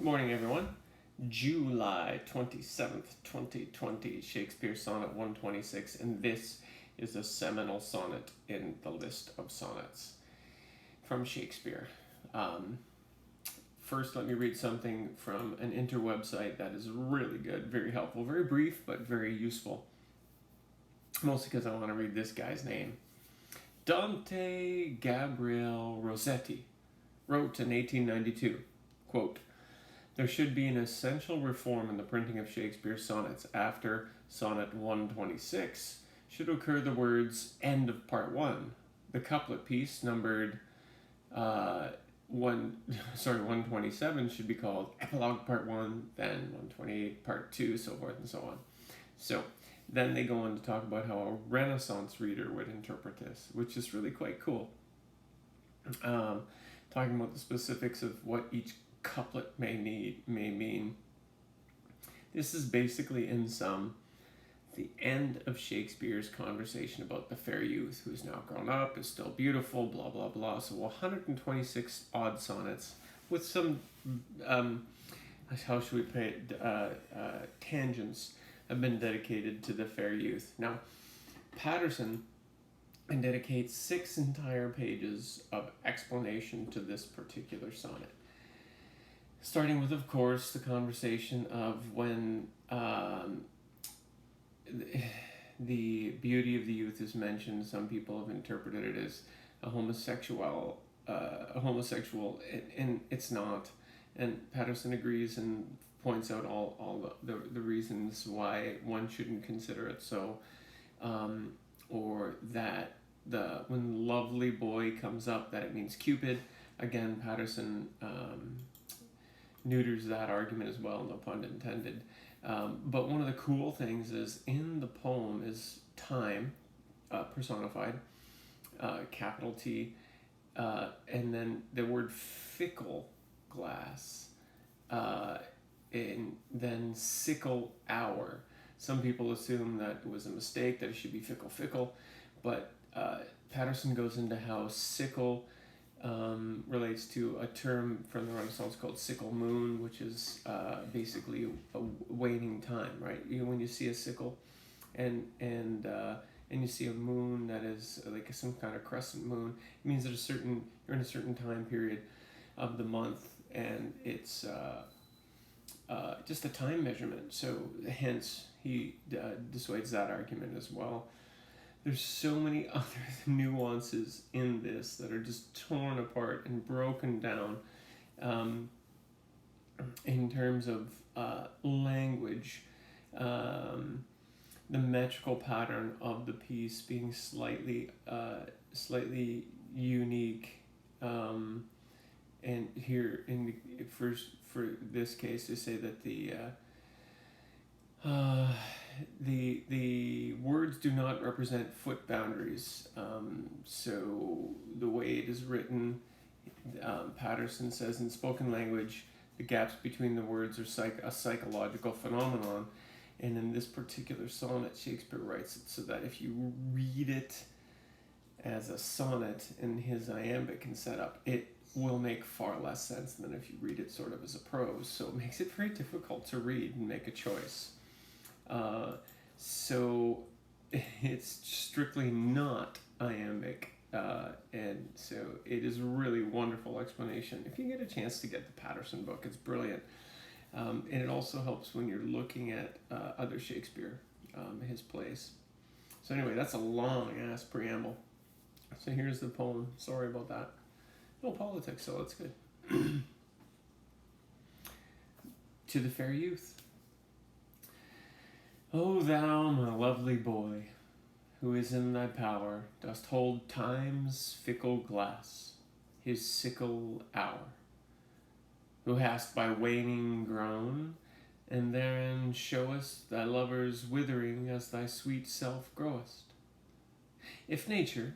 Good morning, everyone. July 27th, 2020, Shakespeare Sonnet 126, and this is a seminal sonnet in the list of sonnets from Shakespeare. Um, First, let me read something from an interwebsite that is really good, very helpful, very brief, but very useful. Mostly because I want to read this guy's name. Dante Gabriel Rossetti wrote in 1892, quote, "There should be an essential reform in the printing of Shakespeare's sonnets. After Sonnet 126 should occur the words end of part 1. The couplet piece numbered 127 should be called epilogue part 1, then 128 part 2, so forth and so on." So then they go on to talk about how a Renaissance reader would interpret this, which is really quite cool. Talking about the specifics of what each couplet may mean. This is basically, in sum, the end of Shakespeare's conversation about the fair youth who is now grown up, is still beautiful, blah blah blah. So 126 odd sonnets with some how should we put it, tangents have been dedicated to the fair youth. Now, Patterson dedicates 6 entire pages of explanation to this particular sonnet. Starting with, of course, the conversation of when the beauty of the youth is mentioned. Some people have interpreted it as a homosexual, and it's not. And Patterson agrees and points out all the reasons why one shouldn't consider it so, or that when the lovely boy comes up, that it means Cupid. Again, Patterson neuters that argument as well, no pun intended. But one of the cool things is in the poem is time personified, capital T, and then the word fickle glass, and then sickle hour. Some people assume that it was a mistake, that it should be fickle, but Patterson goes into how sickle relates to a term from the Renaissance called sickle moon, which is basically a waning time, right? When you see a sickle, and you see a moon that is like some kind of crescent moon, it means that you're in a certain time period of the month, and it's just a time measurement. So hence he dissuades that argument as well. There's so many other nuances in this that are just torn apart and broken down in terms of language, the metrical pattern of the piece being slightly unique, and here for this case to say that the words do not represent foot boundaries. So the way it is written, Patterson says, in spoken language, the gaps between the words are a psychological phenomenon. And in this particular sonnet, Shakespeare writes it so that if you read it as a sonnet in his iambic and setup, it will make far less sense than if you read it sort of as a prose. So it makes it very difficult to read and make a choice. So it's strictly not iambic, and so it is a really wonderful explanation. If you get a chance to get the Patterson book, it's brilliant, and it also helps when you're looking at other Shakespeare, his plays. So anyway, that's a long ass preamble. So here's the poem. Sorry about that. No politics, so that's good. To the fair youth. O thou, my lovely boy, who is in thy power, dost hold time's fickle glass, his sickle hour, who hast by waning grown, and therein showest thy lovers withering as thy sweet self growest. If nature,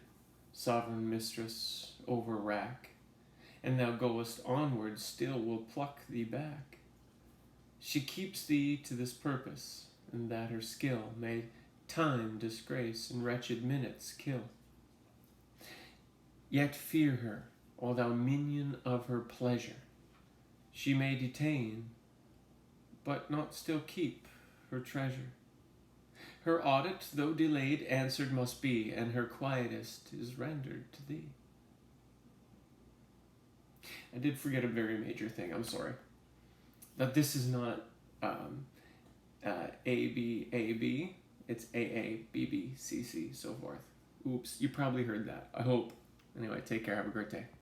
sovereign mistress, overrack, and thou goest onward, still will pluck thee back. She keeps thee to this purpose, and that her skill may time disgrace and wretched minutes kill. Yet fear her, O thou minion of her pleasure. She may detain, but not still keep her treasure. Her audit, though delayed, answered must be, and her quietest is rendered to thee. I did forget a very major thing, I'm sorry. That this is not A-B-A-B, it's A-A-B-B-C-C, so forth. Oops, you probably heard that. I hope. Anyway, take care, have a great day.